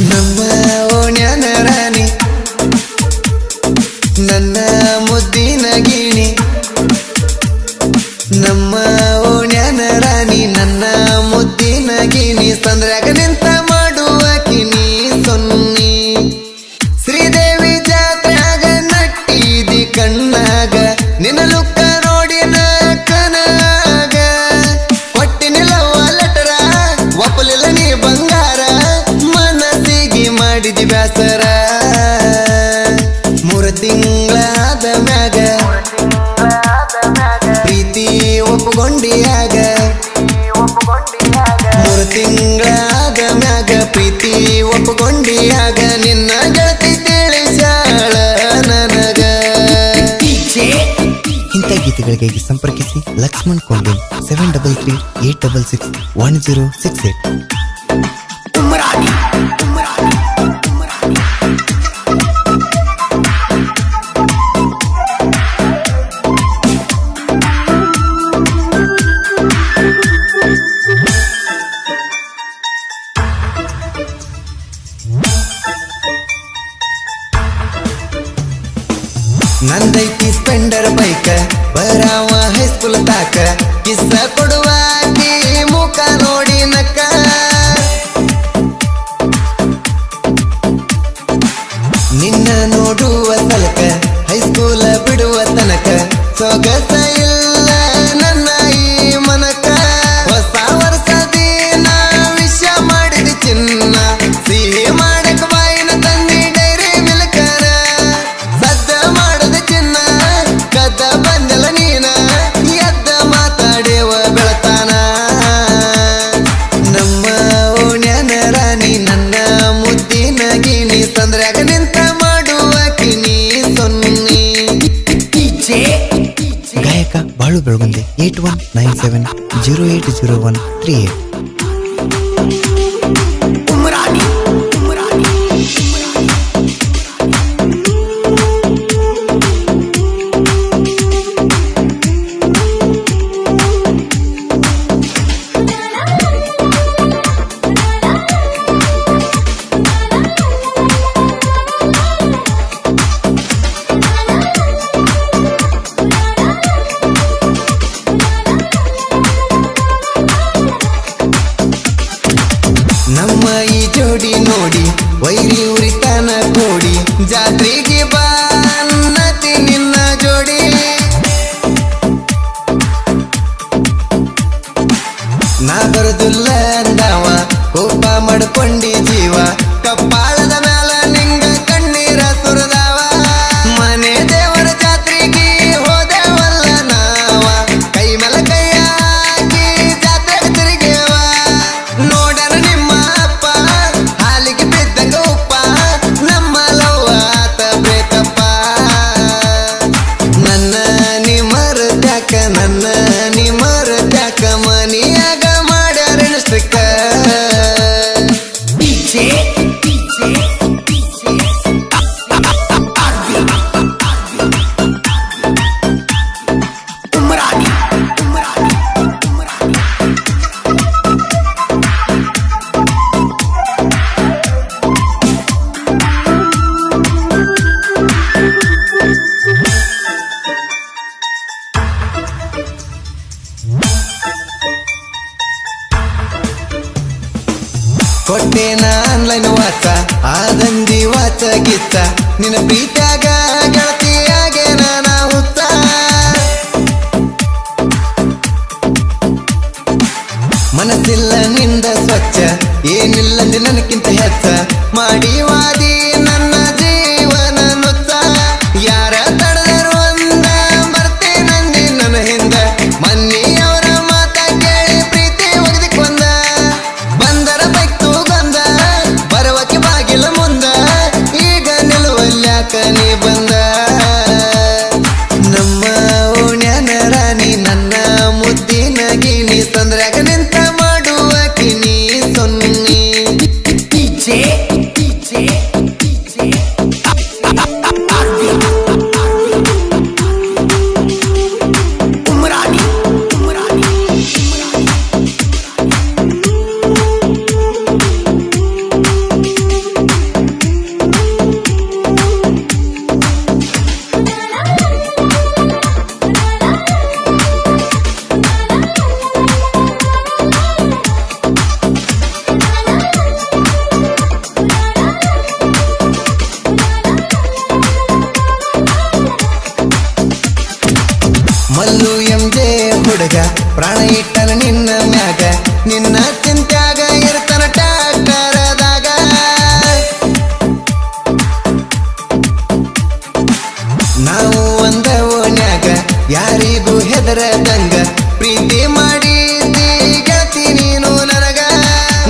ನಮ್ಮ ಓಣ್ಯಾನ ರಾಣಿ ನನ್ನ ಮುದ್ದಿನ ಗಿಣಿ ನಮ್ಮ ಓಣ್ಯಾನ ರಾಣಿ ನನ್ನ ಮುದ್ದಿನ ಗಿಣಿ ಸಂದ್ರ್ಯಾಗ ನಿಂತ ಮಾಡುವಾಕಿ ನೀ ಸೊನ್ನಿ ಶ್ರೀದೇವಿ ಜಾತ್ರ್ಯಾಗ ನಟ್ಟಿದಿ ಕಣ್ಣಾಗ ನಿನ್ನ ಲುಕ್ಕ ನೋಡಿ ಕನಾಗ ಕೊಟ್ಟಿನಿಲ್ಲವ ಲೆಟರ ಒಪ್ಪಲಿಲ್ಲ ನೀ ಬಂಗಾರ ಮನಸ್ಸಿಗೆ ಮಾಡಿದಿ ಬ್ಯಾಸರ ಮೂರು ತಿಂಗಳಾದ ಮ್ಯಾಗ ಪ್ರೀತಿ ಒಪ್ಪುಗೊಂಡಿಯಾಗ ಮೂರು ತಿಂಗಳಾದ ಮ್ಯಾಗ ಪ್ರೀತಿ ಒಪ್ಪುಗೊಂಡಿಯಾಗ ನಿನ್ನ ಗೆಳತಿ ತಿಳಿಸಾಳ ನನಗ ಇಂಥ ಗೀತೆಗಳಿಗಾಗಿ ಸಂಪರ್ಕಿಸಿ ಲಕ್ಷ್ಮಣ್ ಕೊಂಡೇಲ್ 7338661068. ನಂದೈತಿ ಸ್ಪೆಂಡರ್ ಬೈಕ ಬರಾವ ಹೈಸ್ಕೂಲ್ ತಾಕ ಕಿಸ್ಸ ಕೊಡುವಾಕಿ ಮುಖ ನೋಡಿ ನಕ್ಕ ನಿನ್ನ ನೋಡುವ ತಲಕ ಹೈಸ್ಕೂಲ ಬಿಡುವ ತನಕ ಸೊಗಸ ಇಲ್ಲ ನನ್ನ ಈ ಮನಕ ಹೊಸ ವರ್ಷ ದಿನ ವಿಷ ಮಾಡಿದ ಚಿನ್ನ ಸಿಹಿ ಮಾಡಕ ಬಾಯಿನ ತಂದಿ ಡೈರಿ ಮಿಲ್ಕರ ಸದ್ದ ಮಾಡದ ಚಿನ್ನ ಕದ್ದ ಬಂದಲ ನೀನ ಎದ್ದ ಮಾತಾಡೇವ ಬೆಳತಾನ ನಮ್ಮ ಓಣ್ಯಾನ ರಾಣಿ ನನ್ನ ಮುದ್ದಿನ ಗಿಣಿ ಸಂದ್ರ್ಯಾಗ ನಿಂತ ಮಾಡುವಾಕಿ ನೀ ಸೊನ್ನಿ ಗಾಯಕ ಬಾಳು ಬೆಳಗುಂದೆ 8197080138. ನಮ್ಮ ಈ ಜೋಡಿ ನೋಡಿ ವೈರಿ ಉರಿತಾನ ಕೋಡಿ ಜಾತ್ರೆಗೆ ಬಾನ್ನತಿ ನಿನ್ನ ಜೋಡಿ ನಾ ಬರುದಿಲ್ಲ ಅಂದವ ಕೋಪ ಮಾಡ್ಕೊಂಡಿ ಜೀವ ಕಪ್ಪಾಳದ ಮ್ಯಾಲ ನಿಂಗ ಕಣ್ಣೀರ ಸುರದವ ಮನೆ ದೇವರ ಜಾತ್ರೆಗೆ ಹೋದೆವಲ್ಲ ನಾವ ಕೈ ಮೇಲ ಕೈ ಹಾಕಿ ಜಾತ್ರೆಗೆ ತಿರುಗೇವ ನೋಡರ ನಿಮ್ಮ ಅಪ್ಪ ಹಾಲಿಗೆ ಬಿದ್ದಂಗ ಉಪ್ಪ ನಮ್ಮ ಲವ್ವ ಆತ ಬ್ರೇಕಪ್ಪ ಹುಡುಗ ಪ್ರಾಣ ಇಟ್ಟನ ನಿನ್ನ ಮ್ಯಾಗ ನಿನ್ನ ಚಿಂತ್ಯಾಗ ಇರ್ತನ ಟ್ಯಾಕ್ಟರದಾಗ ನಾವು ಒಂದ ಓಣ್ಯಾಗ ಯಾರಿಗೂ ಹೆದರದಂಗ ಪ್ರೀತಿ ಮಾಡಿದ್ದಿ ಗೆಳತಿ ನೀನು ನನಗ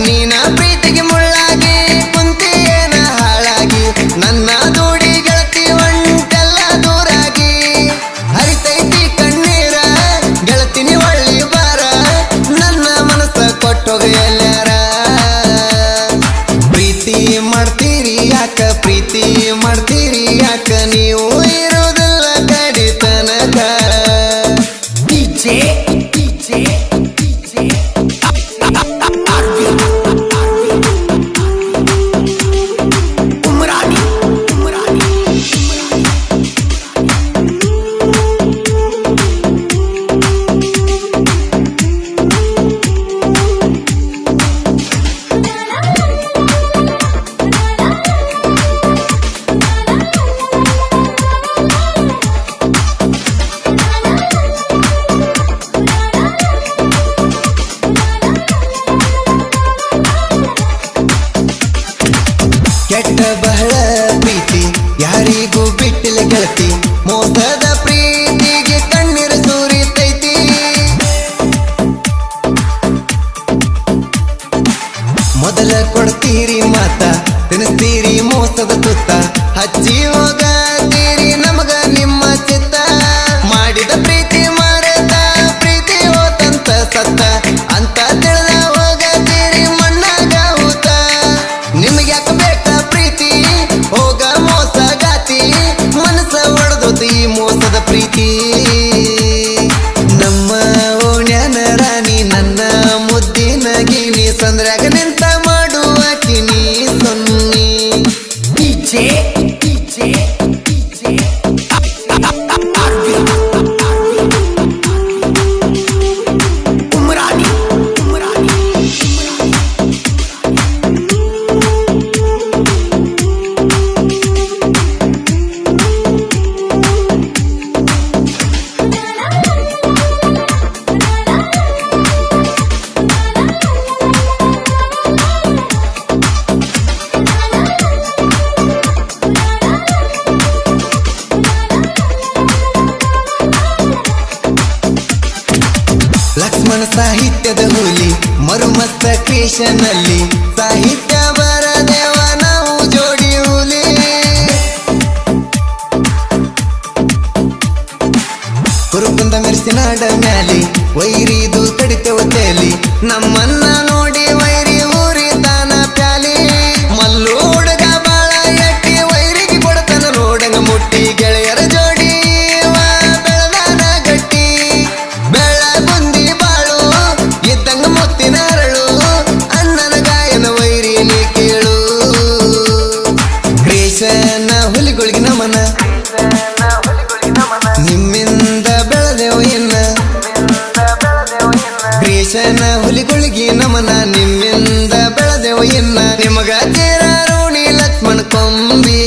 ನೀನ ಪ್ರೀತಿಗೆ ಮುಳ್ಳಾಗಿ ಕುಂತಿಯೇನ ಹಾಳಾಗಿ ನನ್ನ ದೂಡಿ ಗೆಳತಿ ಒಂಟೆಲ್ಲ ದೂರಾಗಿ ಹರಿತೈತಿ ಕಣ್ಣೀರ ಗೆಳತಿನಿ ಒಳ್ಳಿ ಬಾರ ನನ್ನ ಮನಸ್ಸ ಕೊಟ್ಟೋಗ ಎಲ್ಲಾರ ಪ್ರೀತಿ ಮಾಡ್ತೀರಿ ಯಾಕ ಪ್ರೀತಿ ಮಾಡ್ತೀರಿ ಯಾಕ ನೀವು ಇರೋದಿಲ್ಲ ಕಡಿ ತನಕ ಕೆಟ್ಟ ಬಹಳ ಪ್ರೀತಿ ಯಾರಿಗೂ ಬಿಟ್ಟಿಲ್ಲ ಗೆಳತಿ ಮೋಸದ ಪ್ರೀತಿಗೆ ಕಣ್ಣೀರ ಸುರಿತೈತಿ ಮೊದಲ ಕೊಡ್ತೀರಿ ಮಾತ ತಿನ್ನಿಸ್ತೀರಿ ಮೋಸದ ತುತ್ತ ಹಚ್ಚಿ ಹೋಗತೀರಿ ನಮಗ ನಿಮ್ಮ ಚಿತ್ತ ಮಾಡಿದ ಪ್ರೀತಿ ಮರೆತ ಪ್ರೀತಿ ಹೋತಂತ ಸತ್ತ ಅಂತ ತಿಳಿದ ಹೋಗತೀರಿ ಮಣ್ಣಾಗ ಹೂತ ನಿಮ್ಗೆ ಯಾಕೆ ಬೇಕಾ ಪ್ರೀತಿ ಹೋಗ ಮೋಸಗಾತಿ ಮನಸ್ಸ ಒಡೆದೋತಿ ಮೋಸದ ಪ್ರೀತಿ ನಮ್ಮ ಓಣ್ಯಾನ ರಾಣಿ ನನ್ನ ಮುದ್ದಿನ ಗಿಣಿ ಸಂದ್ರಾಗ ನಿಂತ ಮಾಡುವ ಕಿನಿ ಸೊನ್ನಿ ಲಕ್ಷ್ಮಣ ಸಾಹಿತ್ಯದ ಹುಲಿ ಮರುಮಸ್ತ ಕ್ರಿಯೇಷನ್ನಲ್ಲಿ ಸಾಹಿತ್ಯ ಬರದೇವ ನಾವು ಜೋಡಿ ಹುಲಿ ಕುರುಕುಂದ ಮೆರ್ಸಿನಾಡ ಮ್ಯಾಲಿ ವೈರಿದು ಕಡಿತೆವ ತೇಲಿ ನಮ್ಮನ್ನ ನೋಡಿ ವೈರಿ ಊರಿ ತಾನ ಪ್ಯಾಲಿ ಮಲ್ಲು ಹುಡುಗ ಬಾಳ ಎಟ್ಟಿ ವೈರಿಗೆ ಕೊಡತನ ನೋಡಂಗ ಮುಟ್ಟಿ ಗೆಳೆಯರ ಜೋಡಿ ಬೆಳದಾನ ಗಟ್ಟಿ ಬೆಳ ಬುಂದಿ ಬಾಳು ಇದ್ದಂಗ ಮುತ್ತಿನ ಅರಳು ಅಣ್ಣನ ಗಾಯನ ವೈರಿ ನೀ ಕೇಳು ಕ್ರಿಯೇಷನ್ ಹುಲಿಗಳಿಗೆ ನಮನ ನಿಮ್ಮಿಂದ ಬೆಳೆದೆವು ಇನ್ನ ಕ್ರಿಯೇಷನ್ ಹುಲಿಗಳಿಗೆ ನಮನ ನಿಮ್ಮಿಂದ ಬೆಳೆದೆವು ಇನ್ನ ನಿಮಗ ತೀರ ಋಣಿ ಲಕ್ಷ್ಮಣ ಕೊಂಬಿ